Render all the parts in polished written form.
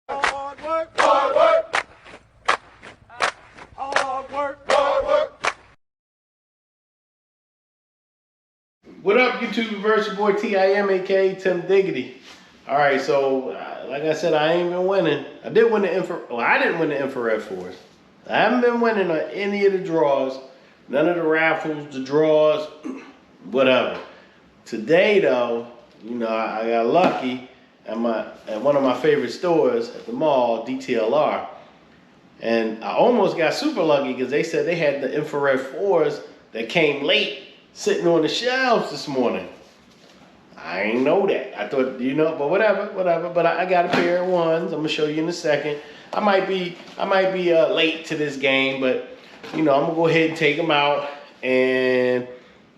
Hard work, hard work. Hard work, hard work. What up, YouTube? Verse your boy TIM, aka Tim Diggity. All right, so like I said, I ain't been winning. I did win the infrared. Well, I didn't win the infrared force. I haven't been winning on any of the draws, none of the raffles, the draws, whatever. Today, though, you know, I got lucky at one of my favorite stores at the mall, DTLR, and I almost got super lucky because they said they had the infrared fours that came late, sitting on the shelves this morning. I ain't know that. I thought, you know, but whatever. But I got a pair of ones. I'm gonna show you in a second. I might be late to this game, but you know, I'm gonna go ahead and take them out and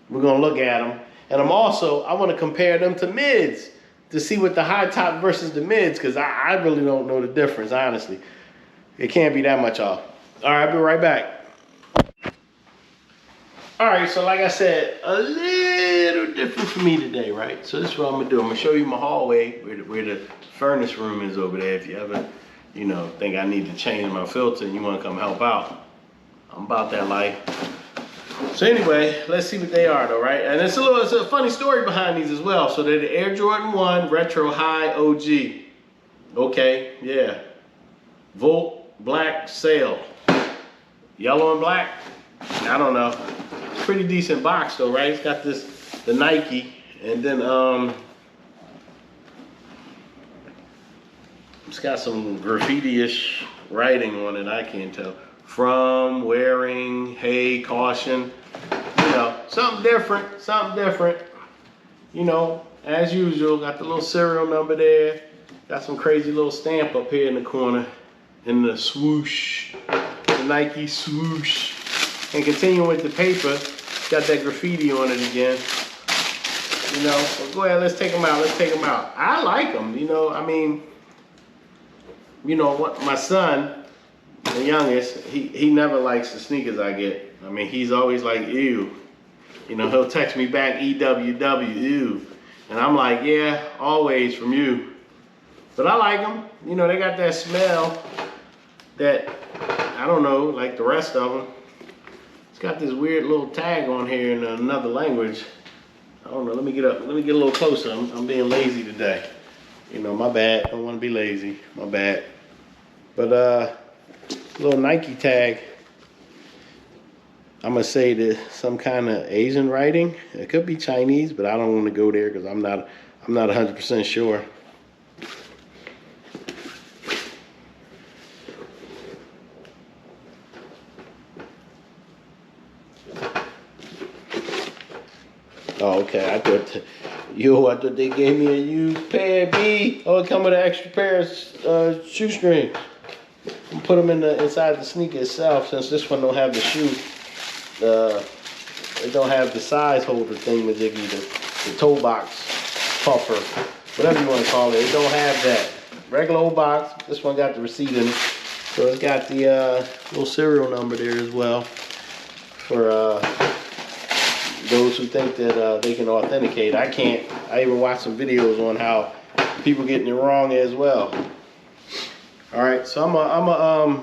we're gonna look at them. And I want to compare them to mids to see what the high top versus the mids, because I really don't know the difference, honestly. It can't be that much off. All right, I'll be right back. All right, so like I said, a little different for me today, right? So this is what I'm gonna do. I'm gonna show you my hallway where the furnace room is over there. If you ever, you know, think I need to change my filter and you wanna come help out, I'm about that life. So anyway, let's see what they are though, right? And it's a funny story behind these as well. So they're the Air Jordan 1 Retro High OG. Okay, yeah. Volt Black Sail. Yellow and black? I don't know. It's pretty decent box though, right? It's got the Nike, and then it's got some graffiti-ish writing on it, I can't tell. From, wearing, hey, caution. You know, something different. You know, as usual, got the little serial number there. Got some crazy little stamp up here in the corner. And the swoosh, the Nike swoosh. And continuing with the paper, got that graffiti on it again. You know, so go ahead, let's take them out. I like them, you know, I mean, you know what, my son, the youngest, he never likes the sneakers I get. I mean, he's always like, ew. You know, he'll text me back, EWW, ew. And I'm like, yeah, always from you. But I like them. You know, they got that smell that, I don't know, like the rest of them. It's got this weird little tag on here in another language. I don't know, let me get a little closer. I'm being lazy today. You know, my bad, don't wanna be lazy, my bad. But little Nike tag, I'm gonna say that some kind of Asian writing. It could be Chinese, but I don't wanna go there because I'm not 100% sure. Oh, okay, I thought they gave me a used pair B. Oh, it come with an extra pair of shoestrings. I'm put them inside the sneaker itself, since this one don't have the shoe. It don't have the size holder thing, the toe box puffer, whatever you want to call it. It don't have that. Regular old box. This one got the receipt in it. So it's got the little serial number there as well for those who think that they can authenticate. I can't. I even watched some videos on how people getting it wrong as well. All right, so I'm gonna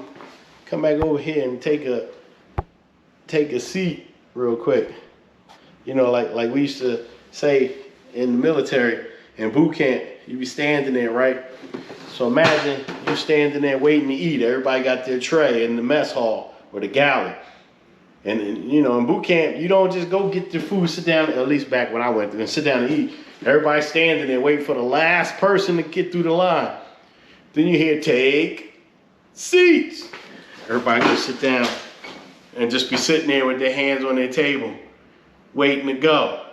come back over here and take a seat real quick. You know, like we used to say in the military, in boot camp, you be standing there, right? So imagine you standing there waiting to eat. Everybody got their tray in the mess hall or the galley. And you know, in boot camp, you don't just go get your food, sit down, at least back when I went there, and sit down and eat. Everybody's standing there waiting for the last person to get through the line. Then you hear, take seats. Everybody just sit down and just be sitting there with their hands on their table, waiting to go.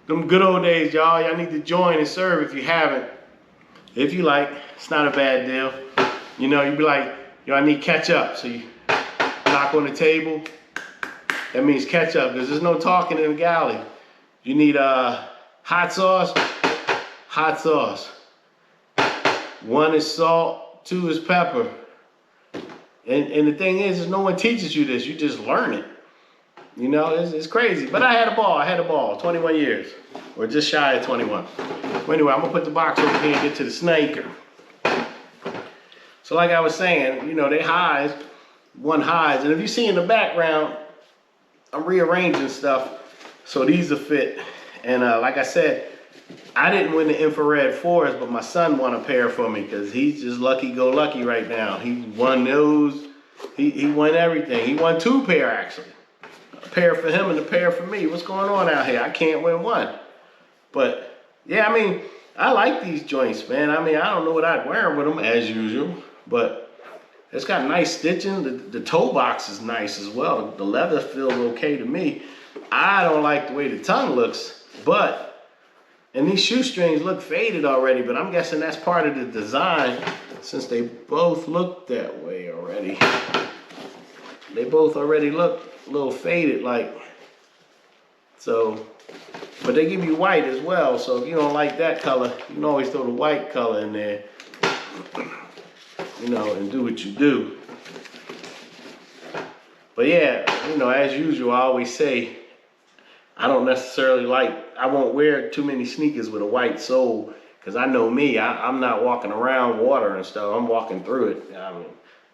Them good old days, y'all. Y'all need to join and serve if you haven't. If you like, it's not a bad deal. You know, you'd be like, yo, I need ketchup. So you knock on the table. That means ketchup, because there's no talking in the galley. You need hot sauce. Hot sauce. 1 is salt, 2 is pepper. And the thing is no one teaches you this. You just learn it. You know, it's crazy. But I had a ball, 21 years. Or just shy of 21. Well, anyway, I'm gonna put the box over here and get to the snaker. So like I was saying, you know, they highs, one highs. And if you see in the background, I'm rearranging stuff so these will fit. And like I said, I didn't win the infrared 4s, but my son won a pair for me because he's just lucky-go-lucky right now. He won those. He won everything. He won 2 pair, actually. A pair for him and a pair for me. What's going on out here? I can't win one. But, yeah, I mean, I like these joints, man. I mean, I don't know what I'd wear with them, as usual. But it's got nice stitching. The toe box is nice as well. The leather feels okay to me. I don't like the way the tongue looks, but... And these shoestrings look faded already, but I'm guessing that's part of the design since they both look that way already. They both already look a little faded like. So, but they give you white as well. So if you don't like that color, you can always throw the white color in there, you know, and do what you do. But yeah, you know, as usual, I always say, I don't necessarily I won't wear too many sneakers with a white sole because I know me, I'm not walking around water and stuff. I'm walking through it. I mean,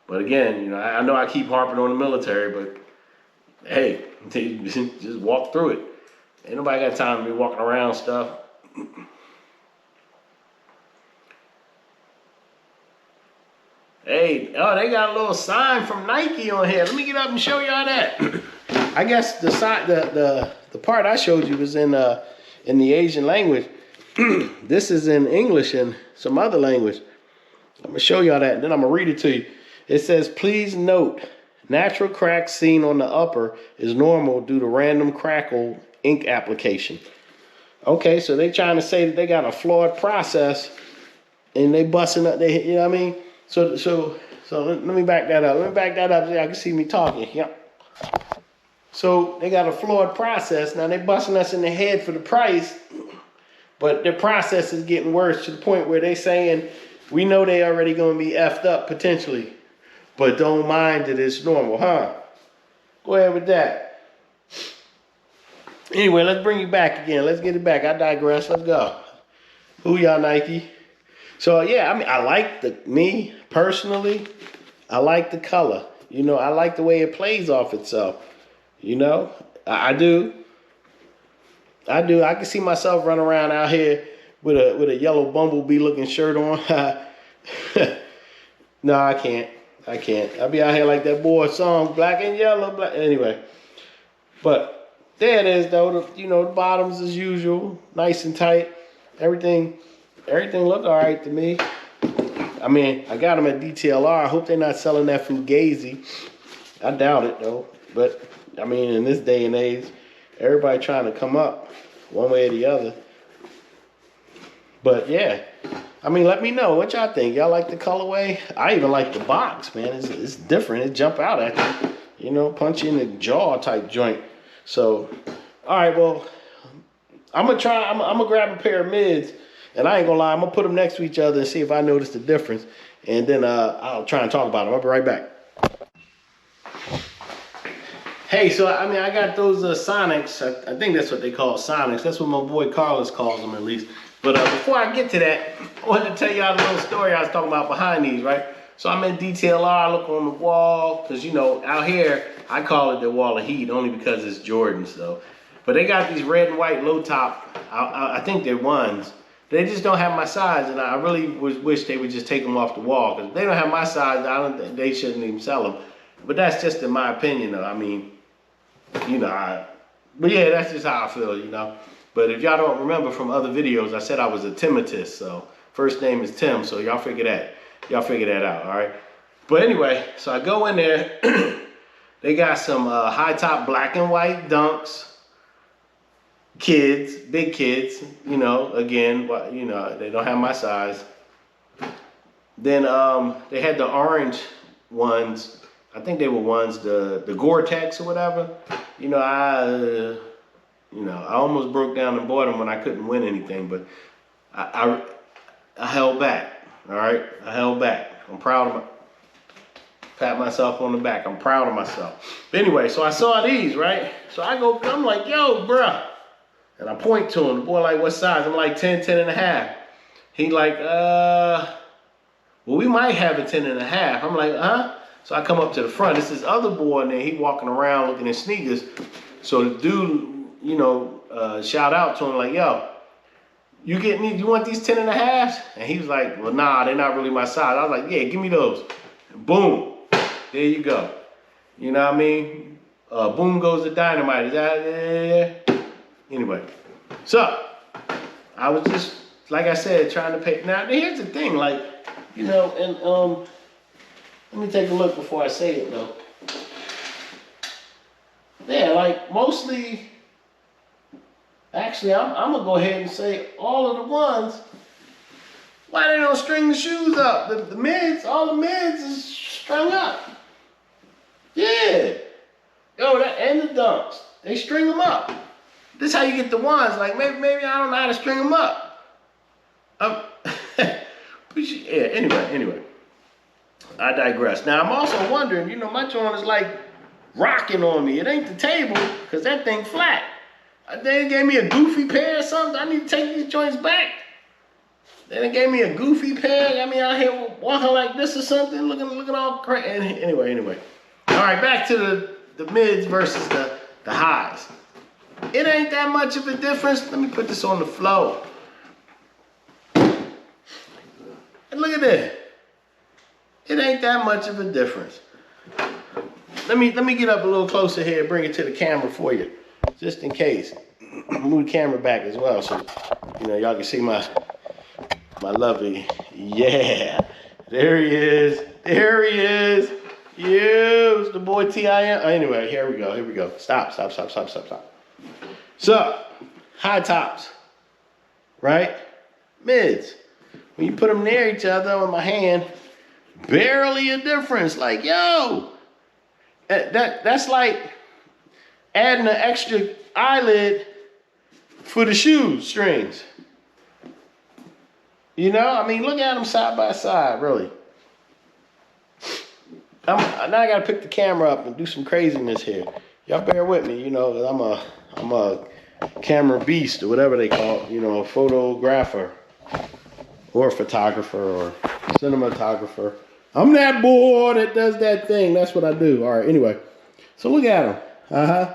but again, you know, I know I keep harping on the military, but hey, just walk through it. Ain't nobody got time to be walking around stuff. Hey, oh, they got a little sign from Nike on here. Let me get up and show y'all that. I guess the sign, the part I showed you was in the Asian language. This is in English and some other language. I'm gonna show y'all that, and then I'm gonna read it to you. It says, "Please note, natural cracks seen on the upper is normal due to random crackle ink application." Okay, so they trying to say that they got a flawed process, and they busting up. They, you know what I mean? So let me back that up. Let me back that up so y'all can see me talking. Yep. So they got a flawed process. Now they busting us in the head for the price, but their process is getting worse to the point where they saying, we know they already gonna be effed up potentially, but don't mind that it's normal, huh? Go ahead with that. Anyway, let's bring you back again. Let's get it back. I digress. Let's go. Who y'all Nike? So yeah, I mean, I like me personally, I like the color. You know, I like the way it plays off itself. You know, I do. I can see myself running around out here with a yellow bumblebee looking shirt on. No, I can't. I'll be out here like that boy song, black and yellow, black. Anyway, but there it is though. You know, the bottoms as usual, nice and tight. Everything look all right to me. I mean, I got them at DTLR. I hope they're not selling that Fugazi. I doubt it though. But I mean, in this day and age, everybody trying to come up one way or the other. But yeah, I mean, let me know what y'all think. Y'all like the colorway? I even like the box, man. It's different. It jump out at you. You know, punch you in the jaw type joint. So, all right, well, I'm gonna grab a pair of mids, and I ain't gonna lie, I'm gonna put them next to each other and see if I notice the difference. And then I'll try and talk about them. I'll be right back. Hey, so I mean, I got those Sonics. I think that's what they call Sonics. That's what my boy Carlos calls them, at least. But before I get to that, I wanted to tell y'all a little story I was talking about behind these, right? So I'm in DTLR, I look on the wall, because, you know, out here, I call it the wall of heat, only because it's Jordans, though. But they got these red and white low top, I think they're ones. They just don't have my size, and I really wish they would just take them off the wall, because if they don't have my size, I don't think they shouldn't even sell them. But that's just in my opinion, though. I mean, you know, but yeah, that's just how I feel, you know. But if y'all don't remember from other videos, I said I was a Timotus, so first name is Tim, so y'all figure that out, all right? But anyway, so I go in there, they got some high top black and white dunks, kids, big kids, you know, again, you know, they don't have my size. Then they had the orange ones. I think they were ones, the Gore-Tex or whatever. You know, I almost broke down and bought them when I couldn't win anything, but I held back. All right, I held back. I'm proud Pat myself on the back. I'm proud of myself. But anyway, so I saw these, right? So I go, I'm like, yo, bruh. And I point to him. The boy like, what size? I'm like 10, 10 and a half. He like, well, we might have a 10 and a half. I'm like, huh? So I come up to the front. It's this other boy in there. He walking around looking at sneakers. So the dude, you know, shout out to him like, yo, you want these 10 and a halves? And he was like, well, nah, they're not really my size. I was like, yeah, give me those. And boom, there you go. You know what I mean? Boom goes the dynamite. Is that, yeah. Anyway, so I was just, like I said, trying to pay. Now, here's the thing, like, you know, and let me take a look before I say it, though. Yeah, like, mostly, actually, I'm gonna go ahead and say all of the ones, why they don't string the shoes up? The mids, all the mids is strung up. Yeah. Yo, and the dunks, they string them up. This is how you get the ones. Like, maybe I don't know how to string them up. Yeah, anyway. I digress. Now, I'm also wondering, you know, my joint is like rocking on me. It ain't the table, because that thing flat. They gave me a goofy pair or something. I need to take these joints back. They gave me a goofy pair. Got me out here walking like this or something, looking all crazy. Anyway. All right, back to the mids versus the highs. It ain't that much of a difference. Let me put this on the floor. And look at that. It ain't that much of a difference. Let me get up a little closer here and bring it to the camera for you, just in case. Move the camera back as well, so you know y'all can see my lovely. Yeah, there he is. There he is. Yeah, it's the boy T.I.M. Anyway, here we go. Stop. So, high tops, right? Mids. When you put them near each other on my hand, barely a difference. Like, yo, that's like adding an extra eyelid for the shoe strings. You know, I mean, look at them side by side, really. Now I gotta pick the camera up and do some craziness here. Y'all bear with me, you know, 'cause I'm a camera beast or whatever they call it, you know, a photographer or a photographer or cinematographer. I'm that boy that does that thing. That's what I do. All right, anyway. So look at them.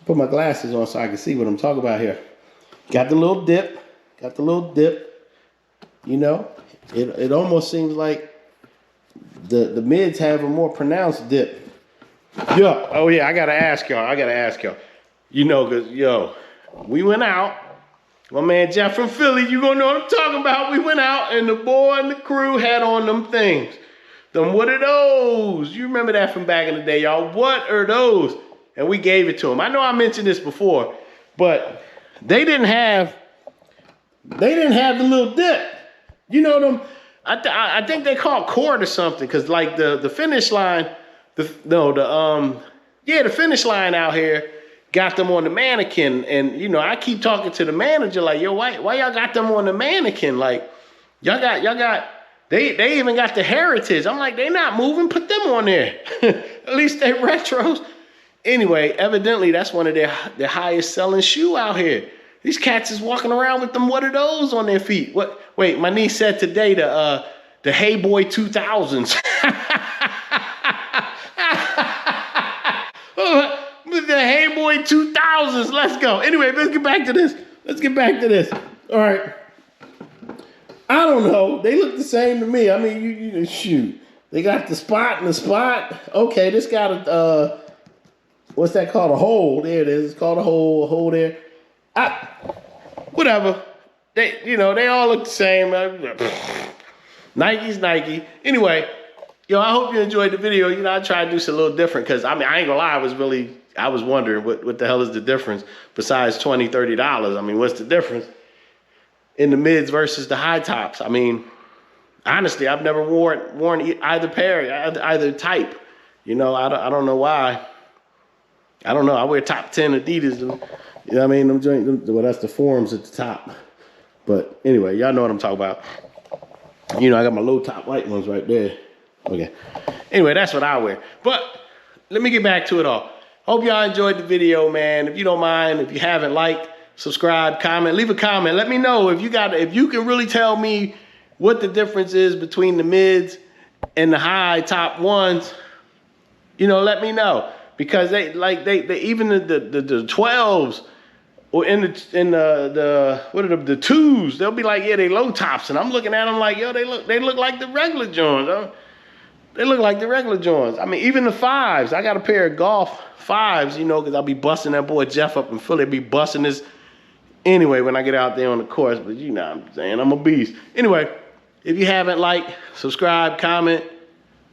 Put my glasses on so I can see what I'm talking about here. Got the little dip. You know, it almost seems like the mids have a more pronounced dip. Yeah. Oh yeah, I gotta ask y'all. You know, cause yo, we went out. My man Jeff from Philly, you gonna know what I'm talking about. We went out and the boy and the crew had on them things. What are those? You remember that from back in the day, y'all. What are those? And we gave it to them. I know I mentioned this before, but they didn't have the little dip. You know them, I think they call cord or something, because like the finish line, the finish line out here got them on the mannequin. And you know, I keep talking to the manager like, yo, why y'all got them on the mannequin? Like, y'all got they even got the heritage. I'm like, they not moving, put them on there. At least they retros. Anyway, evidently that's one of their highest selling shoe out here. These cats is walking around with them what are those on their feet? What? Wait, my niece said today the Hey Boy 2000s. The Hey Boy 2000s. Let's go. Anyway, let's get back to this. All right. I don't know. They look the same to me. I mean, you shoot. They got the spot and the spot. Okay, this got a what's that called? A hole. There it is. It's called a hole there. Whatever. They all look the same. Nike's Nike. Anyway, I hope you enjoyed the video. You know, I tried to do something a little different because, I mean, I ain't gonna lie, I was wondering what the hell is the difference besides $20, $30. I mean, what's the difference in the mids versus the high tops? I mean, honestly, I've never worn either pair, either type. You know, I don't know why. I don't know. I wear top 10 Adidas. You know what I mean? Well, that's the forms at the top. But anyway, y'all know what I'm talking about. You know, I got my low top white ones right there. Okay. Anyway, that's what I wear. But let me get back to it all. Hope y'all enjoyed the video, man. If you don't mind, if you haven't, like, subscribe, comment, leave a comment. Let me know if you can really tell me what the difference is between the mids and the high top ones. You know, let me know, because they even the 12s or in the what are the 2s, they'll be like, yeah, they low tops, and I'm looking at them like, yo, they look like the regular joints. Huh? They look like the regular joints. I mean, even the 5s. I got a pair of golf 5s, you know, because I'll be busting that boy Jeff up in Philly. Be busting this anyway when I get out there on the course. But you know what I'm saying, I'm a beast. Anyway, if you haven't, like, subscribe, comment.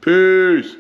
Peace.